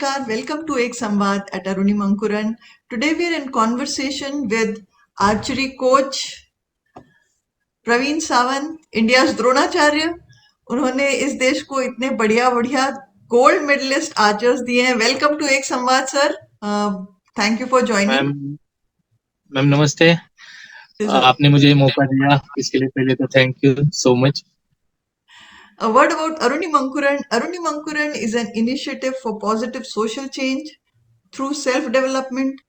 Namaskar, welcome to Ek Samvad at Arunim Ankuran. Today we are in conversation with archery coach Praveen Sawant, India's Dronacharya. उन्होंने इस देश को इतने बढ़िया बढ़िया गोल्ड मेडलिस्ट आर्चर्स दिए हैं। वेलकम टू एक संवाद sir, thank you for ma'am joining. Ma'am नमस्ते। आपने मुझे मौका दिया इसके लिए पहले तो thank you so much. A word about Arunim Ankuran. Arunim Ankuran is an initiative for positive social change through self-development.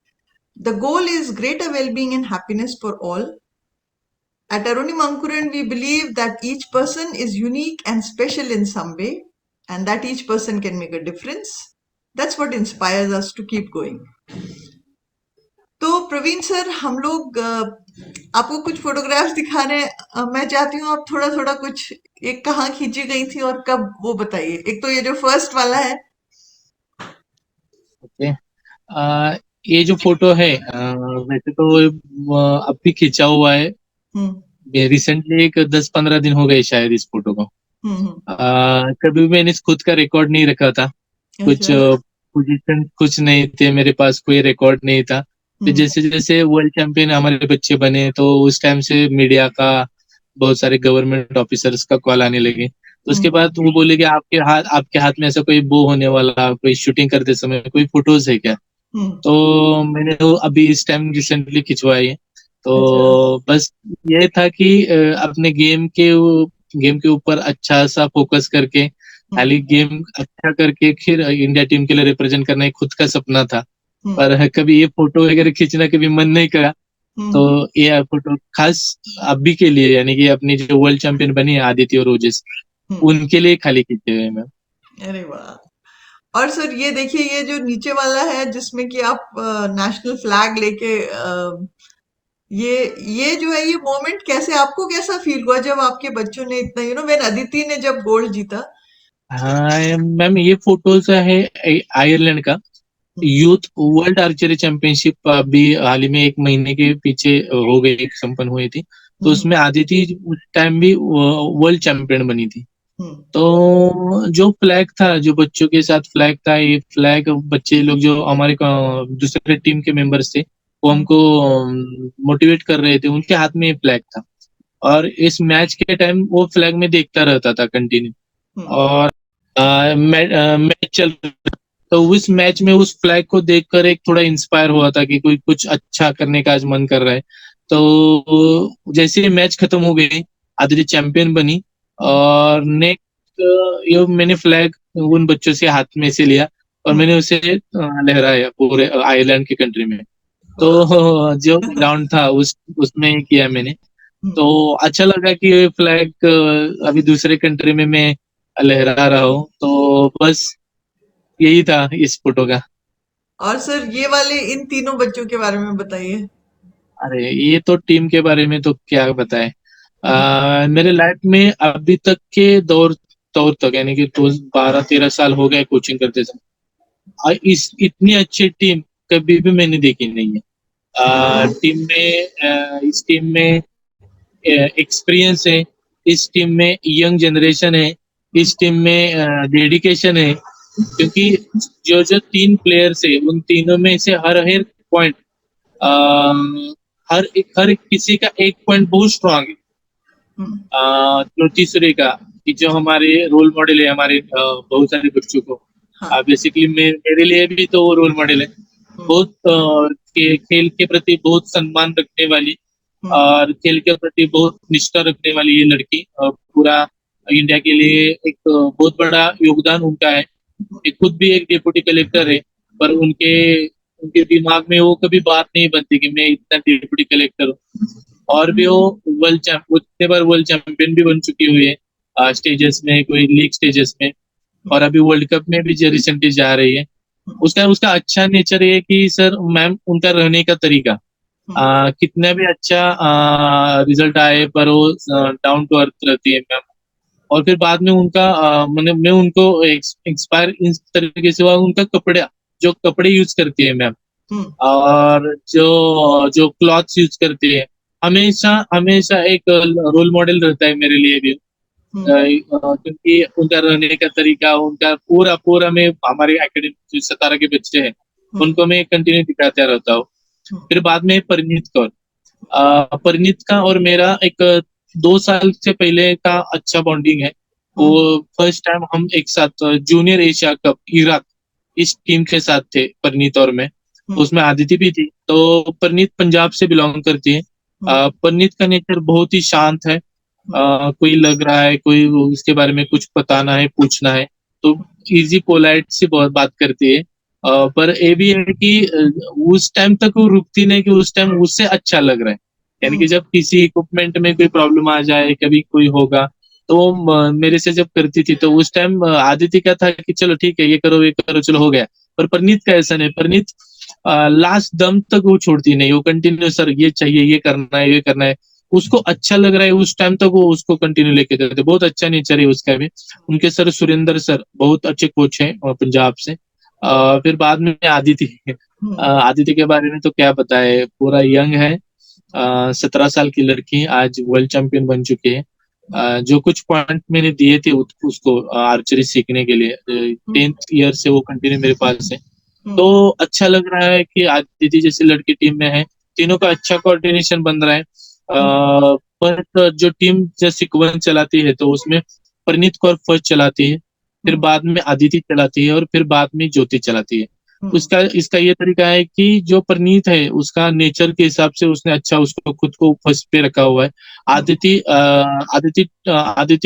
The goal is greater well-being and happiness for all. At Arunim Ankuran, we believe that each person is unique and special in some way, and that each person can make a difference. That's what inspires us to keep going. तो Praveen sir, हम लोग आपको कुछ photographs दिखा रहे हैं। मैं चाहती हूँ आप थोड़ा थोड़ा कुछ, एक कहाँ खींची गई थी और कब, वो बताइए। एक तो ये जो फर्स्ट वाला है। ओके, ये जो फोटो है वैसे तो अभी खींचा हुआ है। रिसेंटली एक 10-15 दिन हो गए शायद इस फोटो को। कभी भी मैंने खुद का रिकॉर्ड नहीं रखा था। कुछ पोजीशन कुछ नहीं थे मेरे पास, कोई रिकॉर्ड नहीं था। तो जैसे जैसे वर्ल्ड चैंपियन हमारे बच्चे बने तो उस टाइम से मीडिया का, बहुत सारे गवर्नमेंट ऑफिसर्स का कॉल आने लगे। तो उसके बाद वो बोले कि आपके हाथ में ऐसा कोई बो होने वाला, कोई शूटिंग करते समय कोई फोटोज है क्या? तो मैंने वो अभी इस टाइम रिसेंटली खिंचवाई है। तो बस ये था कि अपने गेम के ऊपर अच्छा सा फोकस करके, खाली गेम अच्छा करके फिर इंडिया टीम के लिए रिप्रेजेंट करना एक खुद का सपना था। पर कभी ये फोटो वगैरह खींचना कभी मन नहीं करा। तो ये फोटो खास अभी के लिए, यानी कि अपनी जो वर्ल्ड चैंपियन बनी है आदित्य और ओजस, उनके लिए खाली खींचे हुए मैं। अरे वाह। और सर ये देखिए, ये जो नीचे वाला है जिसमें कि आप नेशनल फ्लैग लेके, ये जो है, ये मोमेंट कैसे, आपको कैसा फील हुआ जब आपके बच्चों ने इतना, व्हेन अदिति ने जब गोल्ड जीता? हाँ मैम, ये फोटोज है आयरलैंड का यूथ वर्ल्ड आर्चरी चैंपियनशिप। अभी हाल ही में 1 महीने के पीछे हो गई, संपन्न हुई थी। तो उसमें आदिति उस टाइम भी वर्ल्ड चैंपियन बनी थी। तो जो फ्लैग था, जो बच्चों के साथ फ्लैग था, ये फ्लैग बच्चे लोग जो हमारे दूसरे टीम के मेंबर्स थे वो हमको मोटिवेट कर रहे थे, उनके हाथ में ये फ्लैग था। और इस मैच के टाइम वो फ्लैग में देखता रहता था कंटिन्यू। और मैच चल, तो उस मैच में उस फ्लैग को देखकर एक थोड़ा इंस्पायर हुआ था कि कोई कुछ अच्छा करने का आज मन कर रहा है। तो जैसे ही मैच खत्म हो गई, आदित्य चैंपियन बनी। और नेक्स्ट ये मैंने फ्लैग उन बच्चों से हाथ में से लिया और मैंने उसे लहराया पूरे आयरलैंड की कंट्री में। तो जो ग्राउंड था उसमें किया मैंने। तो अच्छा लगा कि ये फ्लैग अभी दूसरे कंट्री में मैं लहरा रहा हूँ। तो बस यही था इस फोटो का। और सर ये वाले, इन तीनों बच्चों के बारे में बताइए। अरे ये तो टीम के बारे में तो क्या बताएं। मेरे लाइफ में अभी तक के दौर दौर तक, यानी कि 12-13 साल हो गए कोचिंग करते समय, इस इतनी अच्छी टीम कभी भी मैंने देखी नहीं है। इस टीम में एक्सपीरियंस है, इस टीम में यंग जनरेशन है, इस टीम में डेडिकेशन है। क्योंकि जो जो 3 प्लेयर्स है उन तीनों में से हर पॉइंट, हर किसी का एक पॉइंट बहुत स्ट्रांग है। तो तीसरे का कि जो हमारे रोल मॉडल है हमारे बहुत सारे बच्चों को, बेसिकली मेरे लिए भी तो वो रोल मॉडल है। बहुत खेल के प्रति बहुत सम्मान रखने वाली और खेल के प्रति बहुत निष्ठा रखने वाली ये लड़की, पूरा इंडिया के लिए एक बहुत बड़ा योगदान उनका है। खुद भी एक डिप्टी कलेक्टर है, पर उनके उनके दिमाग में वो कभी बात नहीं बनती कि मैं इतना डिप्टी कलेक्टर हूँ। और भी वो उतने बार वर्ल्ड चैंपियन भी बन चुकी हुई है स्टेजेस में, कोई लीग स्टेजेस में, और अभी वर्ल्ड कप में भी रिसेंटली जा रही है। उसका उसका अच्छा नेचर ये है कि सर मैम, उनका रहने का तरीका, कितना भी अच्छा रिजल्ट आए पर वो डाउन टू अर्थ रहती है मैम। और फिर बाद में उनका मैं उनको एक्सपायर इस तरीके से हुआ, उनका जो कपड़े यूज करती है मैम, और जो जो क्लॉथ्स यूज करती है, हमेशा हमेशा एक रोल मॉडल रहता है मेरे लिए भी। क्योंकि उनका रहने का तरीका, उनका पूरा पूरा मैं हमारे एकेडमी जो सतारा के बच्चे हैं उनको मैं कंटिन्यू दिखाता रहता हूँ। फिर बाद में परिणीत कौर, परिणीत का और मेरा एक 2 साल से पहले का अच्छा बॉन्डिंग है। वो फर्स्ट टाइम हम एक साथ जूनियर एशिया कप इराक इस टीम के साथ थे, परिणीत और मैं। उसमें आदिति भी थी। तो परिणीत पंजाब से बिलोंग करती है। परिणीत का नेचर बहुत ही शांत है। कोई लग रहा है, कोई उसके बारे में कुछ बताना है, पूछना है, तो इजी पोलाइट से बहुत बात करती है। पर ये भी है कि उस टाइम तक वो रुकती नहीं कि उस टाइम उससे अच्छा लग रहा है। यानी कि जब किसी इक्विपमेंट में कोई प्रॉब्लम आ जाए, कभी कोई होगा, तो वो मेरे से जब करती थी तो उस टाइम आदित्य का था कि चलो ठीक है, ये करो, चलो हो गया। पर परनीत का ऐसा नहीं। परनीत लास्ट दम तक वो छोड़ती नहीं, वो कंटिन्यू, सर ये चाहिए, ये करना है, ये करना है। उसको अच्छा लग रहा है उस टाइम तक वो उसको कंटिन्यू लेके जाते। बहुत अच्छा नेचर है उसका भी। उनके सर सुरेंद्र सर बहुत अच्छे कोच हैं पंजाब से। फिर बाद में आदिति, आदिति के बारे में तो क्या बताए, पूरा यंग है। 17 साल की लड़की आज वर्ल्ड चैंपियन बन चुकी है। जो कुछ पॉइंट मैंने दिए थे उसको आर्चरी सीखने के लिए, 10th ईयर से वो कंटिन्यू मेरे पास है। तो अच्छा लग रहा है कि आदिति जैसी लड़की टीम में है। तीनों का अच्छा कोऑर्डिनेशन बन रहा है। पर जो टीम जैसे सीक्वेंस चलाती है तो उसमें परिणीत कौर फर्स्ट चलाती है, फिर बाद में आदिति चलाती है और फिर बाद में ज्योति चलाती है। उसका इसका ये तरीका है कि जो परिणीत है उसका नेचर के हिसाब से उसने अच्छा उसको खुद को फर्स्ट पे रखा हुआ है। आदिति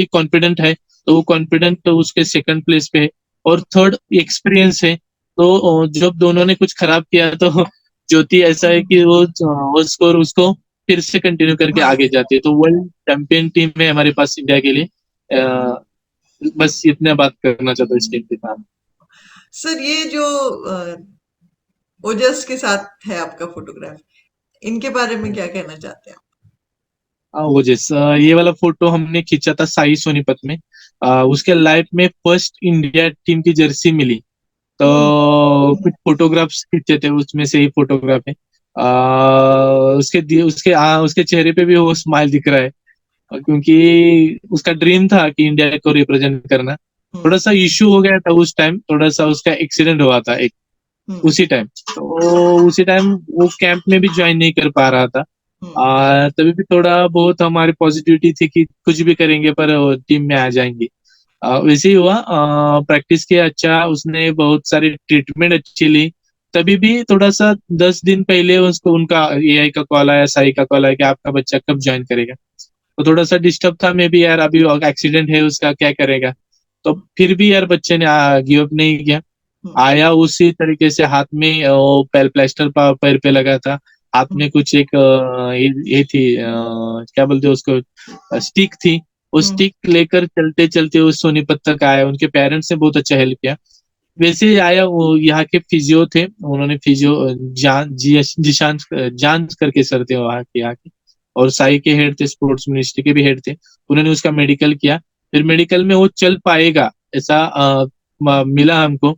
कॉन्फिडेंट है, तो वो कॉन्फिडेंट तो उसके सेकंड प्लेस पे है। और थर्ड एक्सपीरियंस है। तो जब दोनों ने कुछ खराब किया तो ज्योति ऐसा है कि वो स्कोर उसको फिर से कंटिन्यू करके आगे जाती है। तो वर्ल्ड चैंपियन टीम है हमारे पास इंडिया के लिए। बस इतना बात करना चाहता हूँ इस टीम के साथ। सर ये जो ओजस के साथ है आपका फोटोग्राफ, इनके बारे में क्या कहना चाहते हैं? हाँ, वो जैसा ये वाला फोटो हमने खींचा था साई सोनीपत में। उसके लाइफ में फर्स्ट इंडिया टीम की जर्सी मिली, तो कुछ फोटोग्राफ्स खींचे थे, उसमें से ही फोटोग्राफ है। उसके चेहरे पे भी वो स्माइल दिख रहा है, क्योंकि उसका ड्रीम था कि इंडिया को रिप्रेजेंट करना। थोड़ा सा इश्यू हो गया था उस टाइम, थोड़ा सा उसका एक्सीडेंट हुआ था एक, उसी टाइम। तो उसी टाइम वो कैंप में भी ज्वाइन नहीं कर पा रहा था। तभी भी थोड़ा बहुत हमारी पॉजिटिविटी थी कि कुछ भी करेंगे पर टीम में आ जाएंगे। वैसे ही हुआ। प्रैक्टिस किया अच्छा, उसने बहुत सारी ट्रीटमेंट अच्छी ली। तभी भी थोड़ा सा 10 दिन पहले उसको उनका एआई का कॉल आया, साई का कॉल आया कि आपका बच्चा कब ज्वाइन करेगा। तो थोड़ा सा डिस्टर्ब था मैं भी, यार अभी एक्सीडेंट है उसका, क्या करेगा। तो फिर भी यार बच्चे ने गिव अप नहीं किया। आया उसी तरीके से, हाथ में वो प्लास्टर पैर पे लगा था। हाथ में कुछ एक ये थी, क्या बोलते हैं उसको, स्टिक थी। वो स्टिक लेकर चलते चलते उस सोनीपत तक आया। उनके पेरेंट्स ने बहुत अच्छा हेल्प किया। वैसे ही आया, वो यहाँ के फिजियो थे, उन्होंने फिजियो जांच करके सर थे वहाँ के। और साई के हेड थे, स्पोर्ट्स मिनिस्ट्री के भी हेड थे। उन्होंने उसका मेडिकल किया। फिर मेडिकल में वो चल पाएगा ऐसा मिला हमको।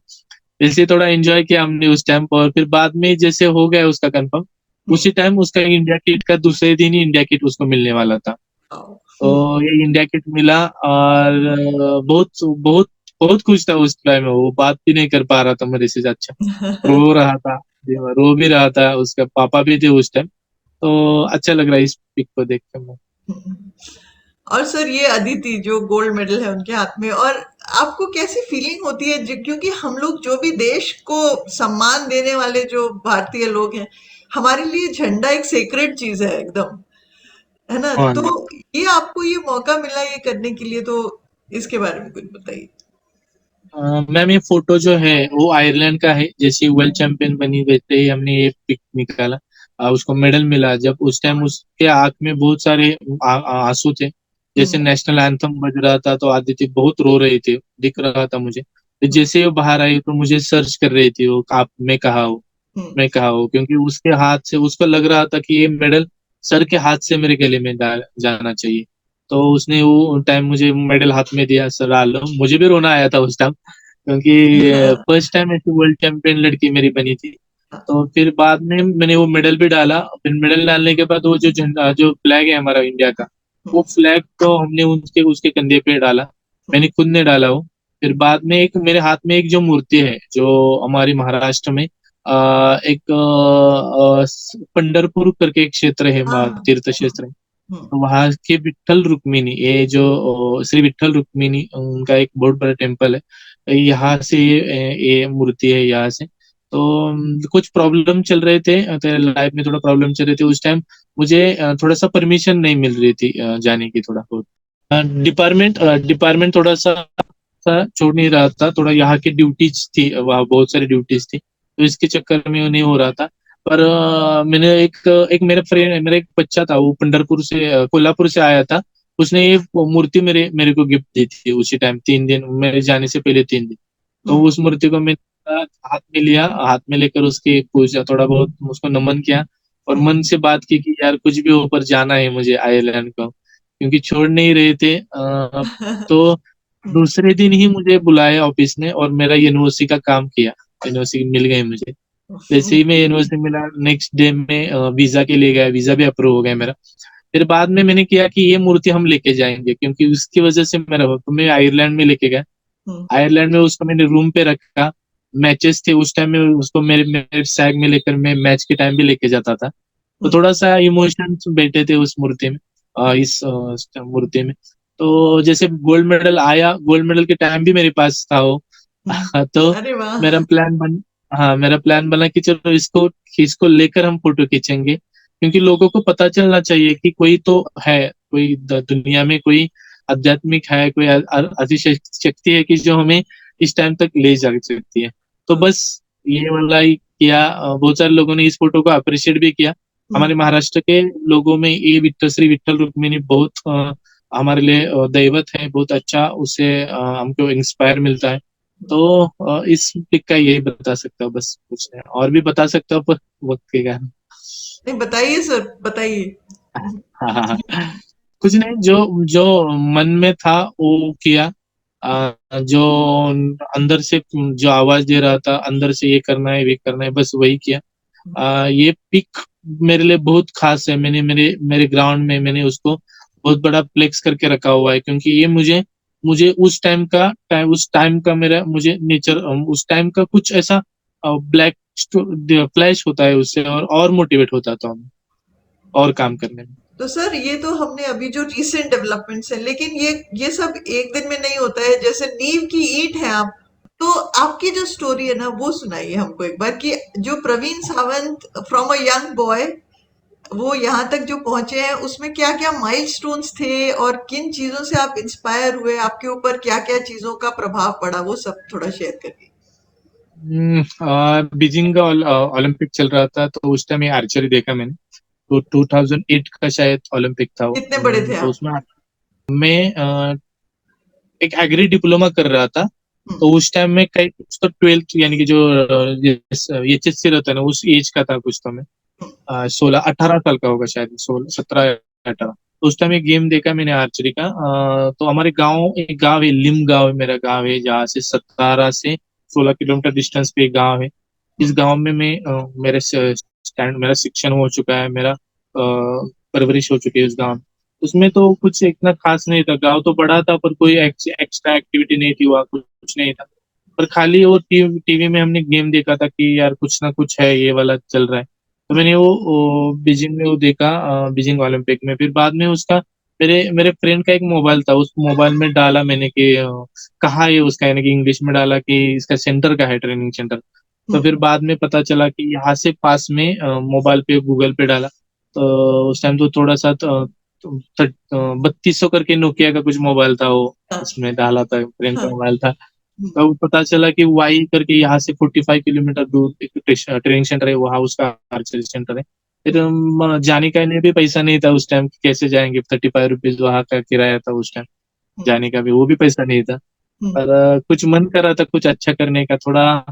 इसलिए थोड़ा एंजॉय किया हमने उस टाइम पर। और फिर बाद में जैसे हो गया उसका कंफर्म, उसी टाइम उसका इंडिया किट का दूसरे दिन ही इंडिया किट उसको मिलने वाला था। तो ये इंडिया किट मिला और बहुत बहुत बहुत खुश था उस टाइम में। वो बात भी नहीं कर पा रहा था मेरे से अच्छा, रो रहा था, रो भी रहा था। उसका पापा भी थे उस टाइम। तो अच्छा लग रहा है इस पिक को देख कर। और सर ये अदिति जो गोल्ड मेडल है उनके हाथ में, और आपको कैसी फीलिंग होती है? क्योंकि हम लोग जो भी देश को सम्मान देने वाले जो भारतीय लोग हैं, हमारे लिए झंडा एक सेक्रेड चीज है एकदम, है ना? हाँ तो जी। ये आपको ये मौका मिला ये करने के लिए, तो इसके बारे में कुछ बताइए। मैम ये फोटो जो है वो आयरलैंड का है। जैसे वर्ल्ड चैंपियन बनी वैसे ही हमने ये पिक निकाला। उसको मेडल मिला जब, उस टाइम उसके आंख में बहुत सारे आंसू थे। जैसे हम्म। नेशनल एंथम बज रहा था तो आदित्य बहुत रो रही थी, दिख रहा था मुझे। तो जैसे ही वो बाहर आई तो मुझे सर्च कर रही थी वो, आप मैं कहा हूँ, हम्म। मैं कहा हूँ, क्योंकि उसके हाथ से उसको लग रहा था कि ये मेडल सर के हाथ से मेरे गले में जाना चाहिए। तो उसने वो टाइम मुझे मेडल हाथ में दिया, सर आ लो। मुझे भी रोना आया था उस टाइम, क्योंकि फर्स्ट टाइम ऐसी वर्ल्ड चैंपियन लड़की मेरी बनी थी। तो फिर बाद में मैंने वो मेडल भी डाला। फिर मेडल डालने के बाद वो जो झंडा, जो फ्लैग है हमारा इंडिया का, वो फ्लैग तो हमने उसके उसके कंधे पे डाला, मैंने खुद ने डाला वो। फिर बाद में एक मेरे हाथ में एक जो मूर्ति है जो हमारी महाराष्ट्र में एक पंढरपुर करके एक क्षेत्र है, हाँ। तीर्थ क्षेत्र है। हम्म। तो वहाँ के विट्ठल रुक्मिणी, ये जो श्री विट्ठल रुक्मिणी उनका एक बहुत बड़ा टेम्पल है, यहाँ से ये मूर्ति है यहाँ से। तो कुछ प्रॉब्लम चल रहे थे, तेरे लाइफ में थोड़ा प्रॉब्लम चल रहे थे उस टाइम। मुझे थोड़ा सा परमिशन नहीं मिल रही थी जाने की, थोड़ा बहुत डिपार्टमेंट डिपार्टमेंट थोड़ा सा छोड़ नहीं रहा था, थोड़ा यहाँ की ड्यूटीज थी, वहाँ बहुत सारी ड्यूटीज थी, तो इसके चक्कर में वो नहीं हो रहा था। पर मैंने एक एक मेरा फ्रेंड, मेरा एक बच्चा था, वो पंढरपुर से कोल्हापुर से आया था। उसने ये मूर्ति मेरे मेरे को गिफ्ट दी थी उसी टाइम, 3 दिन मेरे जाने से पहले 3 दिन। तो हम्म। उस मूर्ति को मैंने हाथ में लिया, हाथ में लेकर उसकी पूजा, थोड़ा बहुत उसको नमन किया, और हम्म। मन से बात की कि यार कुछ भी ऊपर जाना है मुझे आयरलैंड को, क्योंकि छोड़ नहीं रहे थे। तो हम्म। दूसरे दिन ही मुझे बुलाया ऑफिस ने और मेरा यूनिवर्सिटी का काम किया, यूनिवर्सिटी मिल गई मुझे। जैसे ही मैं यूनिवर्सिटी मिला, नेक्स्ट डे में वीजा के लिए गया, वीजा भी अप्रूव हो गया मेरा। फिर बाद में मैंने किया कि ये मूर्ति हम लेके जाएंगे, क्योंकि उसकी वजह से मेरा, तो मैं आयरलैंड में लेके गया। हम्म। आयरलैंड में उसको मैंने रूम पे रखा, मैचेस थे उस टाइम में, उसको मेरे मेरे सैग में लेकर मैं मैच के टाइम भी लेके जाता था। तो हम्म। थोड़ा सा इमोशंस बैठे थे उस मूर्ति में, इस मूर्ति में। तो जैसे गोल्ड मेडल आया, गोल्ड मेडल के टाइम भी मेरे पास था वो। तो अरे वाह। मेरा प्लान बन हाँ, मेरा प्लान बना कि चलो इसको इसको लेकर हम फोटो खींचेंगे, क्योंकि लोगों को पता चलना चाहिए कि कोई तो है, कोई दुनिया में कोई आध्यात्मिक है, कोई ऐसी शक्ति है कि जो हमें इस टाइम तक ले जा सकती है। तो हम्म। बस ये वाला ही किया। बहुत सारे लोगों ने इस फोटो को अप्रिशिएट भी किया। हमारे हम्म। महाराष्ट्र के लोगों में ये विट्ठल, श्री विट्ठल रुक्मिणी बहुत हमारे लिए दैवत है, बहुत अच्छा, उससे हमको इंस्पायर मिलता है। तो इस पिक का यही बता सकता हूँ, बस कुछ नहीं और भी बता सकता हूँ, पर वक्त के कारण। नहीं, बताइए सर, बताइए। हाँ हाँ हाँ। कुछ नहीं, जो जो मन में था वो किया। जो अंदर से जो आवाज दे रहा था अंदर से, ये करना है वे करना है, बस वही किया। ये पिक मेरे लिए बहुत खास है। मैंने मेरे मेरे ग्राउंड में मैंने उसको बहुत बड़ा फ्लेक्स करके रखा हुआ है, क्योंकि ये मुझे मुझे उस टाइम का मेरा मुझे नेचर, उस टाइम का कुछ ऐसा ब्लैक फ्लैश होता है उससे, और मोटिवेट होता था मैं और काम करने में। तो सर, ये तो हमने अभी जो रीसेंट डेवलपमेंट्स हैं, लेकिन ये सब एक दिन में नहीं होता है। जैसे नींव की ईंट है आप, तो आपकी जो स्टोरी है ना, वो सुनाइए हमको एक बार, कि जो Praveen Sawant from a young boy वो यहाँ तक जो पहुंचे हैं, उसमें क्या क्या माइलस्टोन्स थे और किन चीजों से आप इंस्पायर हुए, आपके ऊपर क्या क्या चीजों का प्रभाव पड़ा, वो सब थोड़ा शेयर करिए। बीजिंग का ओलंपिक चल रहा था, तो उस टाइम ये आर्चरी देखा मैंने। तो 2008 का शायद ओलंपिक था वो। कितने बड़े थे तो आप? उसमें मैं एक एग्री डिप्लोमा कर रहा था। हम्म। तो उस टाइम में कई कुछ तो 12th, यानी कि जो एचएससी रहता है ना, उस एज का था कुछ तो मैं। 16-18 साल का होगा शायद, 16-17-18। तो उस टाइम एक गेम देखा मैंने आर्चरी का। तो हमारे गांव, एक गांव है लिम गांव है, मेरा गांव है, जहाँ से 17 से 16 किलोमीटर डिस्टेंस पे एक गांव है। इस हम्म। गांव में मैं मेरा शिक्षण हो चुका है, मेरा परवरिश हो चुकी है उस गांव में। उसमें तो कुछ इतना खास नहीं था, गांव तो बड़ा था, पर कोई एक्स्ट्रा एक्टिविटी नहीं थी वहाँ, कुछ नहीं था। पर खाली वो टीवी में हमने गेम देखा था कि यार कुछ ना कुछ है, ये वाला चल रहा है। तो मैंने वो बीजिंग में वो देखा, बीजिंग ओलंपिक में। फिर बाद में उसका, मेरे मेरे फ्रेंड का एक मोबाइल था, उस मोबाइल में डाला मैंने कि कहाँ है उसका, यानी कि इंग्लिश में डाला कि इसका सेंटर का है, ट्रेनिंग सेंटर। तो हम्म। फिर बाद में पता चला कि यहाँ से पास में, मोबाइल पे गूगल पे डाला। तो उस टाइम तो थोड़ा सा 3200 करके नोकिया का कुछ मोबाइल था वो, हाँ। उसमें डाला था, फ्रेंड का हाँ। मोबाइल था। हम्म। तो पता चला कि वाई करके यहाँ से 45 किलोमीटर दूर एक ट्रेनिंग सेंटर है, वहाँ उसका आर्चरी सेंटर है। फिर जाने का लिए भी पैसा नहीं था उस टाइम, कैसे जाएंगे, 35 रुपीज वहाँ का किराया था उस टाइम, हम्म। जाने का भी वो भी पैसा नहीं था। हम्म। पर कुछ मन कर रहा था कुछ अच्छा करने का, थोड़ा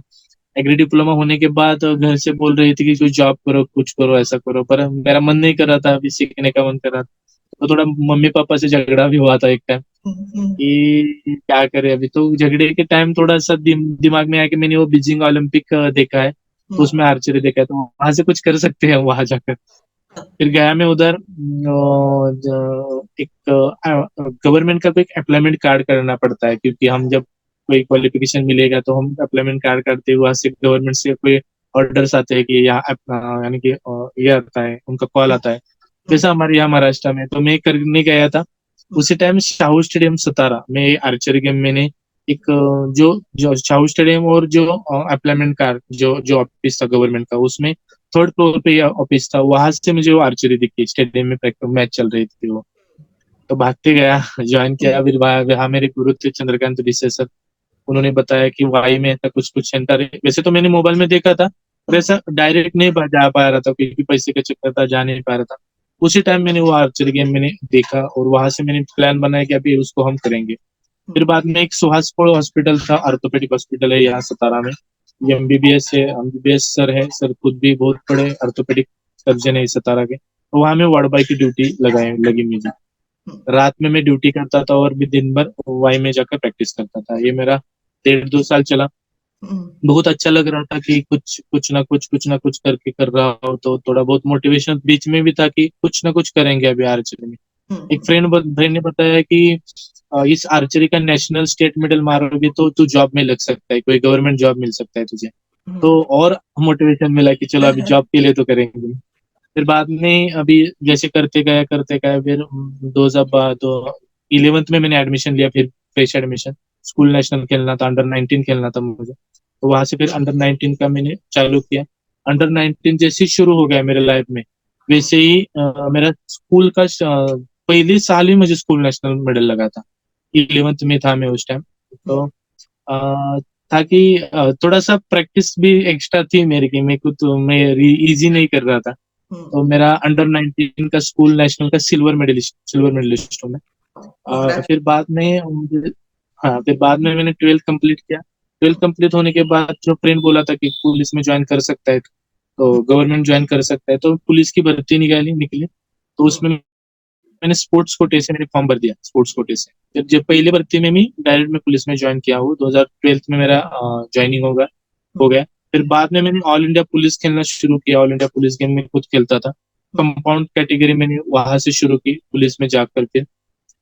एग्री डिप्लोमा होने के बाद घर से बोल रही थी कि कुछ जॉब करो, कुछ करो, ऐसा करो, पर मेरा मन नहीं कर रहा था, अभी सीखने का मन कर रहा था। तो थोड़ा मम्मी पापा से झगड़ा भी हुआ था एक टाइम हम्म। हम्म। कि क्या करे अभी। तो झगड़े के टाइम थोड़ा सा दिमाग में आया कि मैंने वो बीजिंग ओलंपिक देखा है, तो हम्म। उसमें आर्चरी देखा है, तो वहां से कुछ कर सकते हैं वहां जाकर। फिर गया मैं उधर एक गवर्नमेंट का कोई अप्लाइमेंट कार्ड करना पड़ता है, क्योंकि हम जब कोई क्वालिफिकेशन मिलेगा तो हम अप्लाइमेंट कार्ड करते हैं, वहां से गवर्नमेंट से कोई ऑर्डर्स आते हैं कि यहाँ यानी कि ये आता है, उनका कॉल आता है, हम्म, जैसा हमारे यहाँ महाराष्ट्र में। तो मैं करने गया था हम्म, उसी टाइम शाहू स्टेडियम सतारा में आर्चरी गेम मैंने एक जो जो शाहू स्टेडियम और जो अप्लाइमेंट कार्ड जो जो ऑफिस था गवर्नमेंट का, उसमें थर्ड फ्लोर पे ये ऑफिस था, वहां से मुझे वो आर्चरी दिखी, स्टेडियम में मैच चल रही थी वो। तो भागते गया, ज्वाइन किया। हम्म, फिर वहाँ मेरे गुरु थे चंद्रकांत ऋषि सर, उन्होंने बताया कि वाई में ऐसा कुछ कुछ सेंटर है। वैसे तो मैंने मोबाइल में देखा था, पर हम्म, ऐसा डायरेक्ट नहीं जा पा रहा था क्योंकि पैसे का चक्कर था, जा नहीं पा रहा था। उसी टाइम मैंने वो आर्चरी गेम मैंने देखा और वहां से मैंने प्लान बनाया कि अभी उसको हम करेंगे। फिर बाद में एक सुहासपुर हॉस्पिटल था, ऑर्थोपेडिक हॉस्पिटल है यहाँ सतारा में, ये एमबीबीएस है, एमबीबीएस सर है, सर खुद भी बहुत बड़े ऑर्थोपेडिक सर्जन है इस सतारा के। तो वहां में वार्ड बॉय की ड्यूटी लगाई लगी मुझे। हम्म, रात में मैं ड्यूटी करता था और भी दिन भर वाई में जाकर प्रैक्टिस करता था। ये मेरा 1.5 2 साल चला। हम्म, बहुत अच्छा लग रहा था कि कुछ ना कुछ करके कर रहा हो, तो थोड़ा बहुत मोटिवेशन बीच में भी था कि कुछ ना कुछ करेंगे अभी आर्चरी में। एक हम्म, फ्रेंड ने बताया कि इस आर्चरी का नेशनल स्टेट मेडल मारोगे तो तू जॉब में लग सकता है, कोई गवर्नमेंट जॉब मिल सकता है तुझे। तो हम्म, और मोटिवेशन मिला कि चलो अभी जॉब के लिए तो करेंगे। फिर बाद में अभी जैसे करते गए फिर 2011 में मैंने एडमिशन लिया, फिर फ्रेश एडमिशन। स्कूल नेशनल खेलना था, अंडर 19 खेलना था मुझे, तो वहां से फिर अंडर 19 का मैंने चालू किया। अंडर 19 जैसे ही शुरू हो गया मेरे लाइफ में, वैसे ही मेरा स्कूल का पहले साल ही मुझे स्कूल नेशनल मेडल लगा था। 11th में था मैं उस टाइम। तो ताकि थोड़ा सा प्रैक्टिस भी एक्स्ट्रा थी मेरे की, मेरे को तो मैं इजी नहीं कर रहा था। हम्म, तो मेरा अंडर 19 का स्कूल नेशनल का सिल्वर मेडलिस्ट हूँ मैं। कांग्रेचुलेशन। फिर बाद में हाँ, फिर बाद में मैंने 12th कंप्लीट किया। 12th कंप्लीट होने के बाद जो फ्रेंड बोला था कि पुलिस में ज्वाइन कर सकता है, तो गवर्नमेंट ज्वाइन कर सकता है, तो पुलिस की भर्ती निकाली निकली। तो उसमें मैंने स्पोर्ट्स कोटे से मैंने फॉर्म भर दिया, स्पोर्ट्स कोटे से। फिर जब पहली भर्ती में भी डायरेक्ट में पुलिस में ज्वाइन किया हूँ, 2012 में मेरा ज्वाइनिंग हो गया। फिर बाद में मैंने ऑल इंडिया पुलिस खेलना शुरू किया, ऑल इंडिया पुलिस गेम में खुद खेलता था। कंपाउंड कैटेगरी मैंने वहां से शुरू की पुलिस में जाकर के।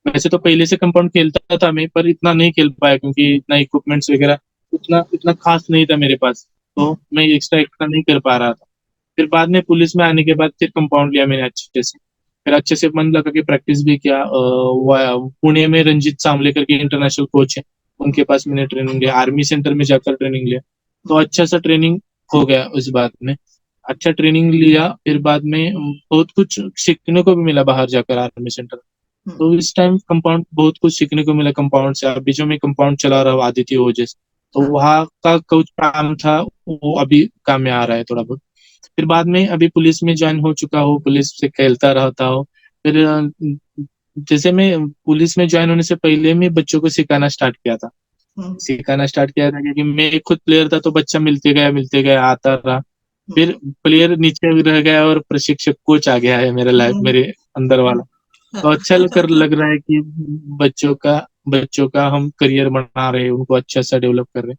वैसे तो पहले से कंपाउंड खेलता था मैं, पर इतना नहीं खेल पाया क्योंकि इतना इक्विपमेंट्स वगैरह उतना इतना खास नहीं था मेरे पास, तो मैं एक्स्ट्रा एक्स्ट्रा नहीं कर पा रहा था। फिर बाद में पुलिस में आने के बाद फिर कंपाउंड लिया मैंने अच्छे से। फिर अच्छे से मन लगा के प्रैक्टिस भी किया। पुणे में रंजीत सांवले करके इंटरनेशनल कोच है, उनके पास मैंने ट्रेनिंग लिया, आर्मी सेंटर में जाकर ट्रेनिंग लिया। तो अच्छा सा ट्रेनिंग हो गया उस बात में। अच्छा ट्रेनिंग लिया, फिर बाद में बहुत कुछ सीखने को भी मिला बाहर जाकर आर्मी सेंटर। तो इस टाइम कंपाउंड बहुत कुछ सीखने को मिला कंपाउंड से। अभी जो मैं कंपाउंड चला रहा हूँ आदित्य ओजेस, तो वहाँ का कुछ काम था, वो अभी काम में आ रहा है थोड़ा बहुत। फिर बाद में अभी पुलिस में ज्वाइन हो चुका हूँ, पुलिस से खेलता रहता हूँ। फिर जैसे मैं पुलिस में ज्वाइन होने से पहले मैं बच्चों को सिखाना स्टार्ट किया था क्योंकि मैं खुद प्लेयर था, तो बच्चा मिलते गया आता रहा। फिर प्लेयर नीचे रह गया और प्रशिक्षक कोच आ गया है मेरे लाइफ मेरे अंदर वाला। तो अच्छा लग रहा है कि बच्चों का हम करियर बना रहे हैं, उनको अच्छा सा डेवलप कर रहे हैं।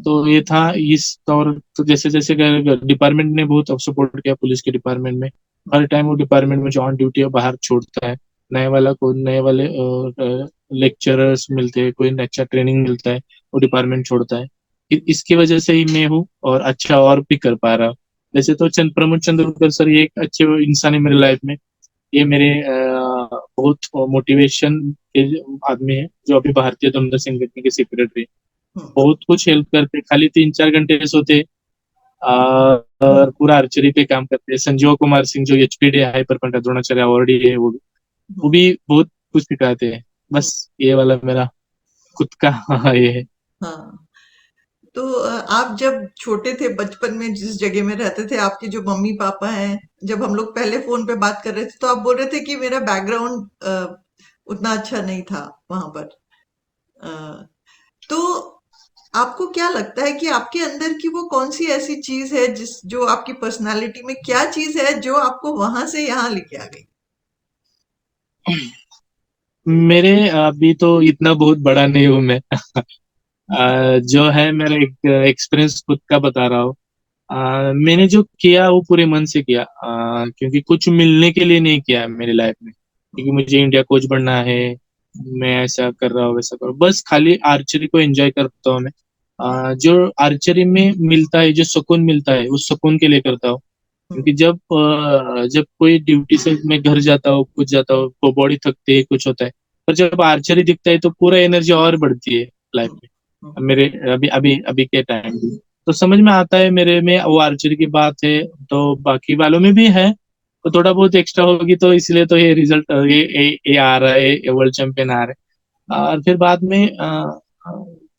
तो ये था इस तौर। तो जैसे जैसे डिपार्टमेंट ने बहुत सपोर्ट किया पुलिस के डिपार्टमेंट में। हर टाइम वो डिपार्टमेंट में जो ऑन ड्यूटी है बाहर छोड़ता है, नए वाले लेक्चरर्स मिलते हैं, कोई अच्छा ट्रेनिंग मिलता है, वो डिपार्टमेंट छोड़ता है। इसकी वजह से ही मैं हूँ और अच्छा और भी कर पा रहा हूँ। वैसे तो प्रमोद चंद्रकर सर ये एक अच्छे इंसान है मेरे लाइफ में। ये मेरे बहुत मोटिवेशन के आदमी है, जो अभी भारतीय दंड संगठन के सेक्रेटरी। बहुत कुछ हेल्प करते, खाली 3 4 घंटे सोते और पूरा आर्चरी पे काम करते हैं। संजीव कुमार सिंह जो एचपीडी हाइपर पंडित द्रोणाचार्य अवार्डी है, वो भी बहुत कुछ सिखाते हैं। बस ये वाला मेरा खुद का ये है। हाँ, तो आप जब छोटे थे बचपन में जिस जगह में रहते थे, आपके जो मम्मी पापा हैं, जब हम लोग पहले फोन पे बात कर रहे थे तो आप बोल रहे थे कि मेरा बैकग्राउंड उतना अच्छा नहीं था वहां पर। अ, तो आपको क्या लगता है कि आपके अंदर की वो कौन सी ऐसी चीज है जिस जो आपकी पर्सनालिटी में क्या चीज है जो आपको वहां से यहाँ लेके आ गई? मेरे अभी तो इतना बहुत बड़ा नहीं हूँ मैं। जो है मेरा एक एक्सपीरियंस खुद का बता रहा हूँ। मैंने जो किया वो पूरे मन से किया, क्योंकि कुछ मिलने के लिए नहीं किया मेरी लाइफ में, क्योंकि मुझे इंडिया कोच बनना है, मैं ऐसा कर रहा हूँ वैसा कर रहा हूँ, बस खाली आर्चरी को एंजॉय करता हूँ मैं। जो आर्चरी में मिलता है, जो सुकून मिलता है, उस सुकून के लिए करता हूँ। क्योंकि जब कोई ड्यूटी से मैं घर जाता हूँ, कुछ जाता हूँ, तो बॉडी थकती है, कुछ होता है, पर जब आर्चरी दिखता है तो पूरा एनर्जी और बढ़ती है लाइफ में। मेरे अभी अभी अभी के टाइम में तो समझ में आता है, मेरे में वो आर्चरी की बात है, तो बाकी वालों में भी है, तो थोड़ा बहुत एक्स्ट्रा होगी, तो इसलिए तो ये रिजल्ट ये आ रहा है, ये वर्ल्ड चैंपियन आ रहा है। और फिर बाद में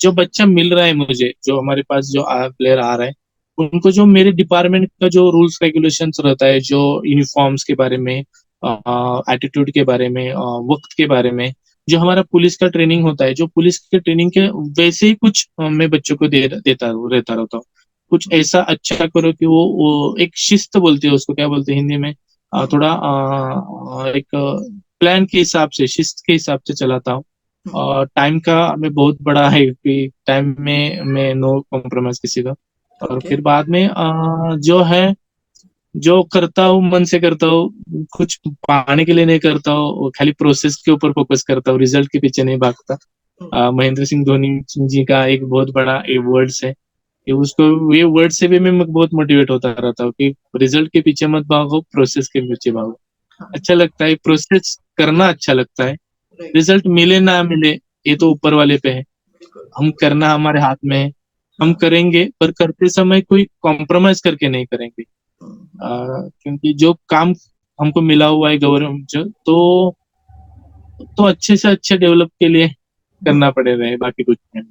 जो बच्चा मिल रहा है मुझे, जो हमारे पास जो प्लेयर आ रहा है, उनको जो मेरे डिपार्टमेंट का जो रूल्स रेगुलेशंस रहता है, जो यूनिफॉर्म्स के बारे में, एटीट्यूड के बारे में, वक्त के बारे में, जो हमारा पुलिस का ट्रेनिंग होता है, जो पुलिस के ट्रेनिंग के वैसे ही कुछ मैं बच्चों को देता रहता रहता हूँ। कुछ ऐसा अच्छा करो कि वो एक शिस्त बोलते हैं उसको, क्या बोलते हैं हिंदी में, थोड़ा एक प्लान के हिसाब से, शिस्त के हिसाब से चलाता हूँ। और टाइम का हमें बहुत बड़ा है कि टाइम में मैं नो कॉम्प्रोमाइज किसी का। और ओके। फिर बाद में जो है, जो करता हूँ मन से करता हूँ, कुछ पाने के लिए नहीं करता हूँ, वो खाली प्रोसेस के ऊपर फोकस करता हूँ, रिजल्ट के पीछे नहीं भागता। महेंद्र सिंह धोनी जी का एक बहुत बड़ा ये वर्ड्स है, कि उसको ये वर्ड से भी मैं बहुत मोटिवेट होता रहता हूँ कि रिजल्ट के पीछे मत भागो, प्रोसेस के पीछे भागो। अच्छा लगता है प्रोसेस करना, अच्छा लगता है। राइट। रिजल्ट मिले ना मिले, ये तो ऊपर वाले पे है, बिल्कुल। हम करना हमारे हाथ में है। हम हाँ। करेंगे, पर करते समय कोई कॉम्प्रोमाइज करके नहीं करेंगे। क्योंकि जो काम हमको मिला हुआ है गवर्नमेंट जो, तो अच्छे से अच्छे डेवलप के लिए करना पड़ेगा, है, बाकी कुछ नहीं।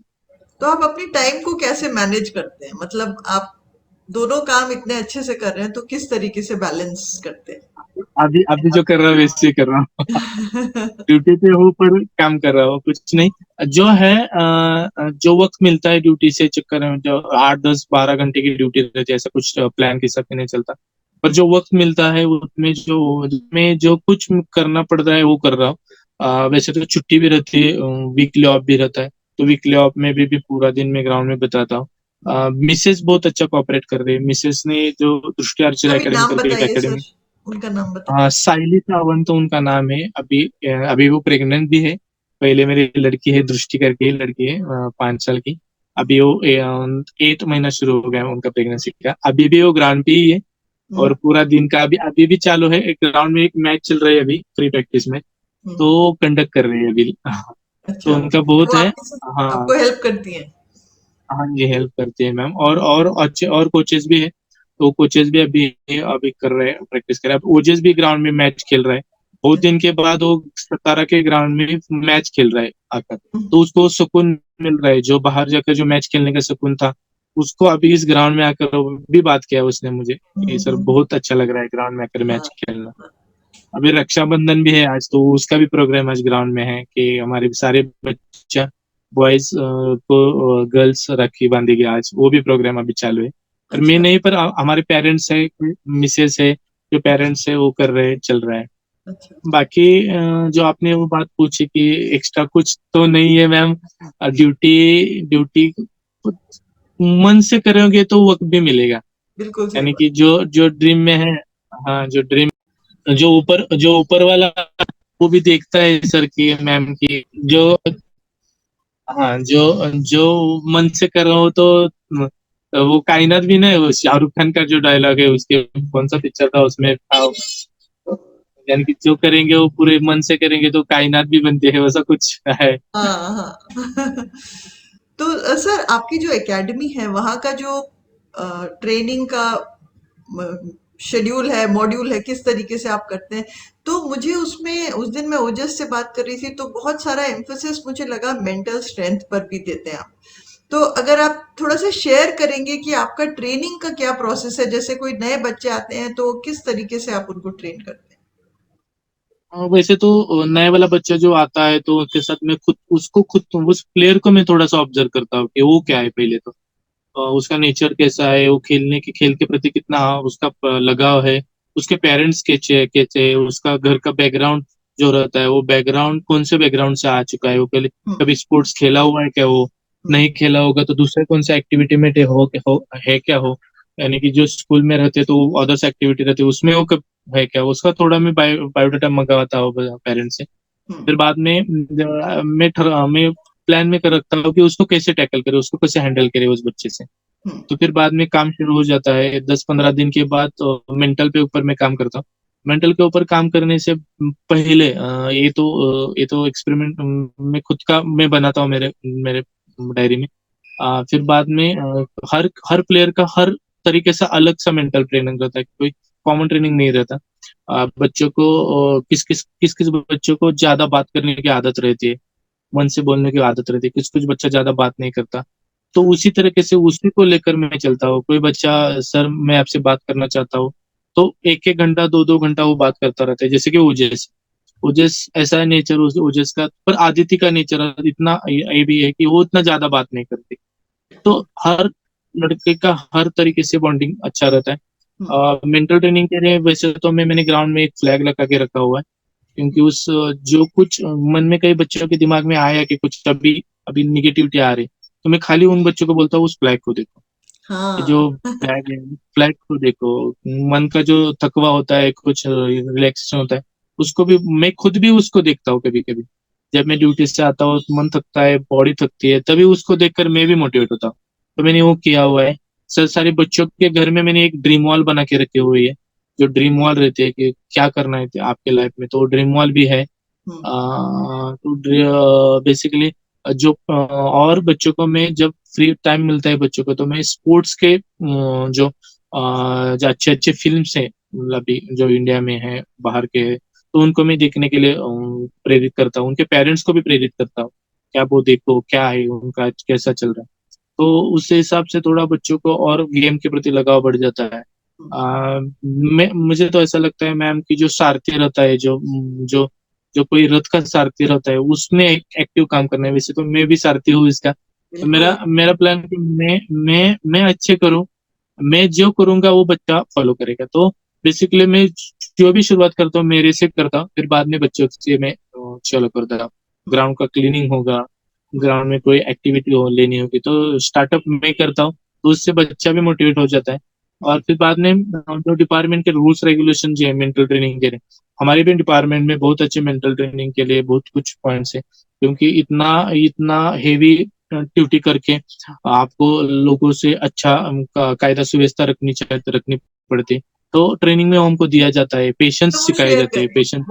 तो आप अपनी टाइम को कैसे मैनेज करते हैं? मतलब आप दोनों काम इतने अच्छे से कर रहे हैं, तो किस तरीके से बैलेंस करते अभी अभी जो कर रहा हूँ वैसे ही कर रहा हूँ। हैं? ड्यूटी पे हूँ पर काम कर रहा हूँ, कुछ नहीं। जो है जो वक्त मिलता है ड्यूटी से चक्कर में, जो 8 10 12 घंटे की ड्यूटी रहती है, ऐसा कुछ प्लान के हिसाब से नहीं चलता। पर जो वक्त मिलता है उसमें जो कुछ करना पड़ता है वो कर रहा हूँ। वैसे तो छुट्टी भी रहती है, वीकली ऑफ भी रहता है, तो वीकली ऑफ में भी पूरा दिन में ग्राउंड में बताता हूँ। मिसेस बहुत अच्छा कोऑपरेट कर रही है। मिसेस ने जो दृष्टि आर्चरी कभी एकेडमी नाम करके एक बताइए सर, एकेडमी। उनका नाम हाँ, बताइए। साइली सावंत तो उनका नाम है। अभी अभी वो प्रेग्नेंट भी है। पहले मेरी लड़की है, दृष्टि करके लड़की है, 5 साल की। अभी वो 8 महीना शुरू हो गया है उनका प्रेगनेंसी का। अभी भी वो ग्राउंड पे ही है, हम्म। और पूरा दिन का अभी अभी भी चालू है। एक ग्राउंड में एक मैच चल रहा है अभी फ्री प्रैक्टिस में, हम्म। तो कंडक्ट कर रही है अभी। तो अच्छा, उनका तो बहुत है। आपकी हाँ, आपको हेल्प करती हैं? हाँ जी, हेल्प करती है मैम। और अच्छे और कोचेस भी है, तो कोचेस भी अभी अभी कर रहे हैं, प्रैक्टिस कर रहे हैं। अब ओजेस भी ग्राउंड में मैच खेल रहा है, बहुत दिन के बाद वो सतारा के ग्राउंड में मैच खेल रहा है आकर। हम्म। तो उसको सुकून मिल रहा है, जो बाहर जाकर जो मैच खेलने का सुकून था, उसको अभी इस ग्राउंड में आकर वो भी बात किया उसने मुझे कि सर हम्म। बहुत अच्छा लग रहा है ग्राउंड में आकर मैच हाँ। खेलना। अभी रक्षाबंधन भी है आज, तो उसका भी प्रोग्राम आज ग्राउंड में है कि हमारे सारे बच्चा बॉयज को गर्ल्स राखी बांधेगी आज, वो भी प्रोग्राम अभी चालू है। पर मैं अच्छा। नहीं, पर हमारे पेरेंट्स है, मिसेस है, जो पेरेंट्स है वो कर रहे हैं, चल रहा है। अच्छा। बाकी जो आपने वो बात पूछी कि एक्स्ट्रा कुछ तो नहीं है मैम। ड्यूटी ड्यूटी मन से करोगे तो वक्त भी मिलेगा। बिल्कुल सही यानी बात। कि जो जो ड्रीम में है, हाँ जो ड्रीम, जो ऊपर वाला वो भी देखता है सर की, मैम की, जो, हाँ, जो जो मन से कर रहा हूँ, तो वो कायनात भी नहीं, वो शाहरुख खान का जो डायलॉग है उसके, कौन सा पिक्चर था उसमें था, यानी कि जो करेंगे वो पूरे मन से करेंगे तो कायनात भी बनती है, वैसा कुछ है। हाँ, हाँ। तो सर, आपकी जो एकेडमी है, वहाँ का जो ट्रेनिंग का शेड्यूल है, मॉड्यूल है, किस तरीके से आप करते हैं? तो मुझे उसमें, उस दिन मैं ओजस से बात कर रही थी, तो बहुत सारा एम्फेसिस मुझे लगा मेंटल स्ट्रेंथ पर भी देते हैं आप। तो अगर आप थोड़ा सा शेयर करेंगे कि आपका ट्रेनिंग का क्या प्रोसेस है, जैसे कोई नए बच्चे आते हैं तो किस तरीके से आप उनको ट्रेन करते हैं? वैसे तो नए वाला बच्चा जो आता है तो उसके साथ मैं खुद उस प्लेयर को मैं थोड़ा सा ऑब्जर्व करता हूँ कि वो क्या है पहले तो। उसका नेचर कैसा है, वो खेल के प्रति कितना उसका लगाव है, उसके पेरेंट्स कैसे है, उसका घर का बैकग्राउंड जो रहता है, वो बैकग्राउंड कौन से बैकग्राउंड से आ चुका है, वो पहले हम्म। कभी स्पोर्ट्स खेला हुआ है क्या, वो हम्म। नहीं खेला होगा तो दूसरे कौन सा एक्टिविटी में है क्या हो। यानी कि जो स्कूल में रहते तो अदर्स एक्टिविटी रहती उसमें वो कब है क्या, उसका थोड़ा मैं बायोडाटा मंगवाता हूँ पेरेंट्स से। फिर बाद में मैं प्लान में कर रखता हूँ कि उसको कैसे टैकल करे, उसको कैसे हैंडल करे उस बच्चे से। तो फिर बाद में काम शुरू हो जाता है 10-15 दिन के बाद, तो मेंटल पे ऊपर मैं काम करता हूँ। मेंटल के ऊपर काम करने से पहले ये तो एक्सपेरिमेंट मैं खुद का मैं बनाता हूँ मेरे मेरे डायरी में। फिर बाद में हर हर प्लेयर का हर तरीके से अलग सा मेंटल ट्रेनिंग रहता है, कोई कॉमन ट्रेनिंग नहीं रहता। बच्चों को किस किस बच्चों को ज्यादा बात करने की आदत रहती है, मन से बोलने की आदत रहती है, कुछ कुछ बच्चा ज्यादा बात नहीं करता। तो उसी तरीके से उसी को लेकर मैं चलता हूँ। कोई बच्चा, सर मैं आपसे बात करना चाहता हूँ, तो 1-1 घंटा 2-2 घंटा वो बात करता रहता है। जैसे कि ओजस ओजस ऐसा है नेचर ओजस का, पर आदिति का नेचर इतना ये भी है कि वो इतना ज्यादा बात नहीं करती। तो हर लड़के का हर तरीके से बॉन्डिंग अच्छा रहता है। मेंटल ट्रेनिंग के लिए वैसे तो मैंने ग्राउंड में एक फ्लैग लगा के रखा हुआ है, क्योंकि उस जो कुछ मन में कई बच्चों के दिमाग में आया कि कुछ अभी अभी निगेटिविटी आ रही, तो मैं खाली उन बच्चों को बोलता हूँ उस फ्लैग को देखो। ये जो हाँ। फ्लैग है, फ्लैग को देखो। मन का जो थकवा होता है, कुछ रिलैक्सेशन होता है, उसको भी मैं खुद भी उसको देखता हूँ कभी कभी। जब मैं ड्यूटी से आता हूँ तो मन थकता है, बॉडी थकती है, तभी उसको देखकर मैं भी मोटिवेट होता हूँ। तो मैंने वो किया हुआ है। सर सारे बच्चों के घर में मैंने एक ड्रीम वॉल बना के रखी हुई है। जो ड्रीम वॉल रहती है कि क्या करना है आपके लाइफ में, तो ड्रीम वॉल भी है। तो बेसिकली जो और बच्चों को मैं जब फ्री टाइम मिलता है बच्चों को, तो मैं स्पोर्ट्स के जो अच्छे अच्छे फिल्म्स हैं, मतलब अभी जो इंडिया में है बाहर के हैं, तो उनको मैं देखने के लिए प्रेरित करता हूँ। उनके पेरेंट्स को भी प्रेरित करता हूँ, क्या वो देखो क्या है उनका कैसा चल रहा है। तो उस हिसाब से थोड़ा बच्चों को और गेम के प्रति लगाव बढ़ जाता है। मैं मुझे तो ऐसा लगता है मैम कि जो सारथी रहता है, जो जो कोई रथ का सारथी रहता है, उसने एक्टिव काम करना है। वैसे तो मैं भी सारथी हूँ इसका। तो मेरा बिल्कुल। मेरा प्लान कि मैं अच्छे करूँ, मैं जो करूंगा वो बच्चा फॉलो करेगा। तो बेसिकली मैं जो भी शुरुआत करता हूँ मेरे से करता हूँ, फिर बाद में बच्चों से मैं चलो करता हूँ। ग्राउंड का क्लीनिंग होगा, ग्राउंड में कोई एक्टिविटी हो लेनी होगी, तो स्टार्टअप मैं करता हूँ, तो उससे बच्चा भी मोटिवेट हो जाता है। और फिर बाद में जो डिपार्टमेंट के रूल्स रेगुलेशन जो है मेंटल ट्रेनिंग के लिए, हमारे भी डिपार्टमेंट में बहुत अच्छे मेंटल ट्रेनिंग के लिए बहुत कुछ पॉइंट्स है। क्योंकि इतना इतना हेवी ड्यूटी करके आपको लोगों से अच्छा कायदा सुव्यवस्था रखनी पड़ती है। तो ट्रेनिंग में हमको दिया जाता है, तो पेशेंस वो सिखाए शेयर जाते हैं, करिए, पेशेंस।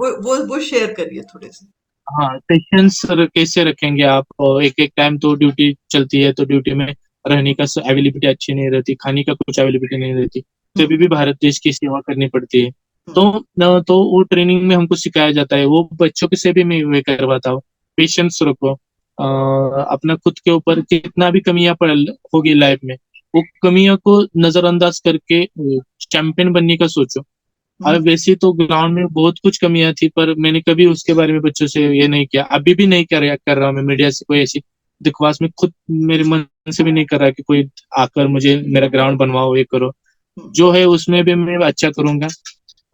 वो शेयर करिए थोड़े से। हाँ, पेशेंस कैसे रखेंगे आप। एक एक टाइम तो ड्यूटी चलती है, तो ड्यूटी में रहने का अवेलेबिलिटी अच्छी नहीं रहती, खाने का कुछ अवेलेबिलिटी नहीं रहती, तभी भी भारत देश की सेवा करनी पड़ती है। तो तो वो ट्रेनिंग में हमको सिखाया जाता है, वो बच्चों के से भी मैं वे करवाता हूँ। पेशेंस रखो, अपना खुद के ऊपर कितना भी कमियां पड़ होगी लाइफ में, वो कमियों को नजरअंदाज करके चैंपियन बनने का सोचो। और वैसे तो ग्राउंड में बहुत कुछ कमियां थी, पर मैंने कभी उसके बारे में बच्चों से ये नहीं किया, अभी भी नहीं कर रहा हूँ मैं मीडिया से कोई ऐसी दिखवास में, खुद मेरे मन से भी नहीं कर रहा कि कोई आकर मुझे मेरा ग्राउंड बनवाओ ये करो। जो है उसमें भी मैं अच्छा करूंगा।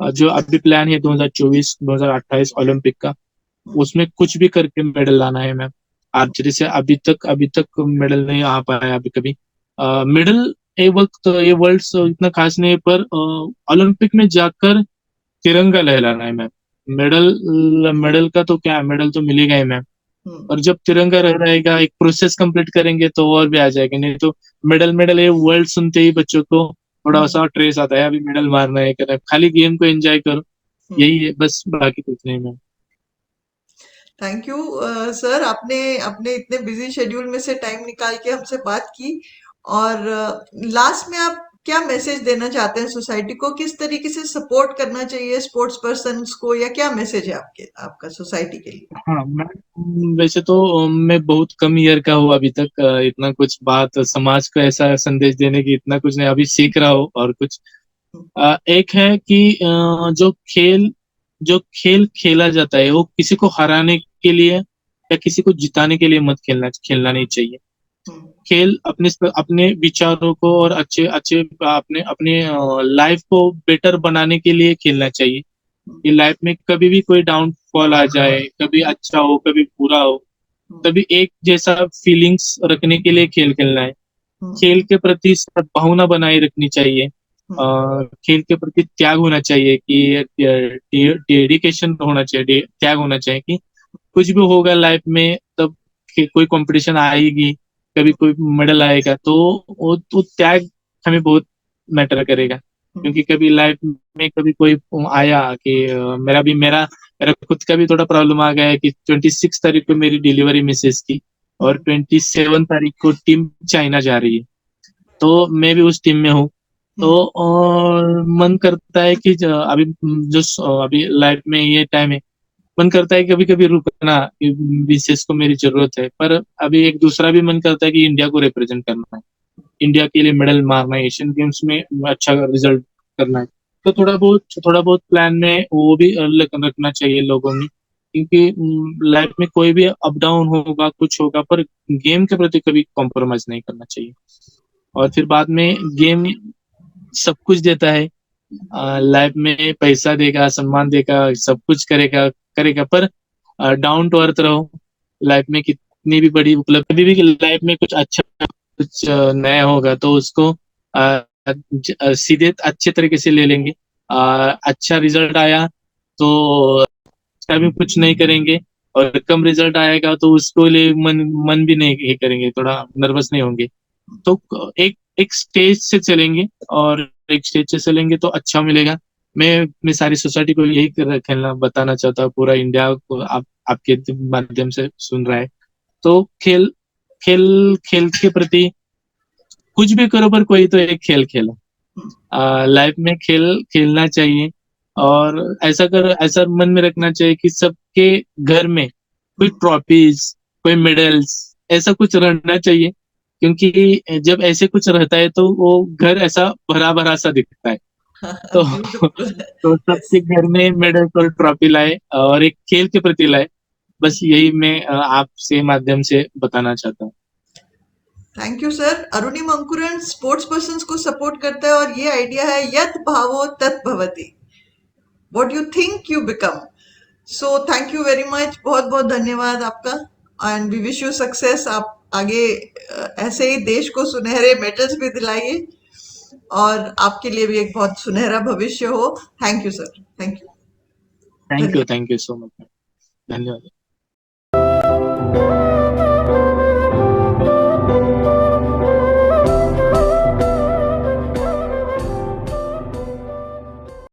जो अभी प्लान है 2024 2028 ओलंपिक का, उसमें कुछ भी करके मेडल लाना है मैम। आर्चरी से अभी तक मेडल नहीं आ पाया अभी कभी। मेडल ये वर्ल्ड इतना खास नहीं है, पर ओलंपिक में जाकर तिरंगा लहराना है मैम। मेडल मेडल का तो क्या, मेडल तो मिलेगा ही मैम। और जब तिरंगा रह रहेगा, एक प्रोसेस कंप्लीट करेंगे तो और भी आ जाएगा। नहीं तो मेडल मेडल ये वर्ल्ड सुनते ही बच्चों को थोड़ा सा ट्रेस आता है, अभी मेडल मारना है करना है। खाली गेम को एंजॉय करो, यही है बस, बाकी कुछ नहीं मैम। थैंक यू सर, आपने अपने इतने बिजी शेड्यूल में से टाइम निकाल के हमसे बात की। और लास्ट में आप क्या मैसेज देना चाहते हैं सोसाइटी को, किस तरीके से सपोर्ट करना चाहिए स्पोर्ट्स पर्सन्स को, या क्या मैसेज है आपका सोसाइटी के लिए? हाँ मैं वैसे तो मैं बहुत कम ईयर का हूँ अभी तक, इतना कुछ बात समाज को ऐसा संदेश देने की इतना कुछ नहीं, अभी सीख रहा हूँ। और कुछ हम्म, एक है कि जो खेल खेला जाता है वो किसी को हराने के लिए या किसी को जिताने के लिए मत खेलना खेलना नहीं चाहिए। हम्म, खेल अपने विचारों को और अच्छे अच्छे अपने अपने लाइफ को बेटर बनाने के लिए खेलना चाहिए। हम्म, कि लाइफ में कभी भी कोई डाउनफॉल आ जाए, कभी अच्छा हो कभी बुरा हो, हम्म, तभी एक जैसा फीलिंग्स रखने के लिए खेल खेलना है। खेल के प्रति सद्भावना बनाए रखनी चाहिए। खेल के प्रति त्याग होना चाहिए कि डेडिकेशन होना चाहिए, त्याग होना चाहिए कि कुछ भी होगा लाइफ में तब कोई कंपटीशन आएगी, कभी कोई मेडल आएगा तो वो त्याग हमें बहुत मैटर करेगा। क्योंकि कभी लाइफ में कभी कोई आया कि मेरा खुद का भी थोड़ा प्रॉब्लम आ गया है कि 26 तारीख को मेरी डिलीवरी मिसेस की और 27 तारीख को टीम चाइना जा रही है, तो मैं भी उस टीम में हूँ। तो मन करता है कि अभी लाइफ में ये टाइम है, मन करता है कभी कभी रुकना, विशेष को मेरी जरूरत है, पर अभी एक दूसरा भी मन करता है कि इंडिया को रिप्रेजेंट करना है, इंडिया के लिए मेडल मारना है, एशियन गेम्स में अच्छा रिजल्ट करना है। तो थोड़ा बहुत प्लान में वो भी रखना चाहिए लोगों ने, क्योंकि लाइफ में कोई भी अप डाउन होगा, कुछ होगा, पर गेम के प्रति कभी कॉम्प्रोमाइज नहीं करना चाहिए। और फिर बाद में गेम सब कुछ देता है, लाइफ में पैसा देगा, सम्मान देगा, सब कुछ करेगा करेगा, पर डाउन टू अर्थ रहो। लाइफ में कितनी भी बड़ी उपलब्धि भी लाइफ में कुछ अच्छा कुछ नया होगा तो उसको सीधे अच्छे तरीके से ले लेंगे। अच्छा रिजल्ट आया तो भी कुछ नहीं करेंगे, और कम रिजल्ट आएगा तो उसको लिए मन भी नहीं ये करेंगे, थोड़ा नर्वस नहीं होंगे। तो एक स्टेज से चलेंगे, और एक स्टेज से चलेंगे तो अच्छा मिलेगा। मैं सारी सोसाइटी को यही खेलना बताना चाहता हूँ, पूरा इंडिया को आपके माध्यम से सुन रहा है। तो खेल खेल खेल के प्रति कुछ भी करो, पर कोई तो एक खेल खेलो। लाइफ में खेल खेलना चाहिए, और ऐसा मन में रखना चाहिए कि सबके घर में कोई ट्रॉफीज, कोई मेडल्स, ऐसा कुछ रहना चाहिए। क्योंकि जब ऐसे कुछ रहता है तो वो घर ऐसा भरा भरा सा दिखता है। तो Beautiful. तो Yes. सबके घर में मेडल्स और ट्रॉफी लाए, और एक खेल के प्रति लाए। बस यही मैं आपसे माध्यम से बताना चाहता हूँ। Thank you sir. अरुणिम अंकुरन स्पोर्ट्स पर्सन को सपोर्ट करता है और ये आइडिया है यत भावो तत् भवति, what you think you become. So thank you very much, बहुत बहुत धन्यवाद आपका, and we wish you success. आप आगे ऐसे ही देश को सुनहरे मेडल्स भी दिलाइए, और आपके लिए भी एक बहुत सुनहरा भविष्य हो। Thank you sir, thank you, धन्यवाद। Thank you so much. धन्यवाद।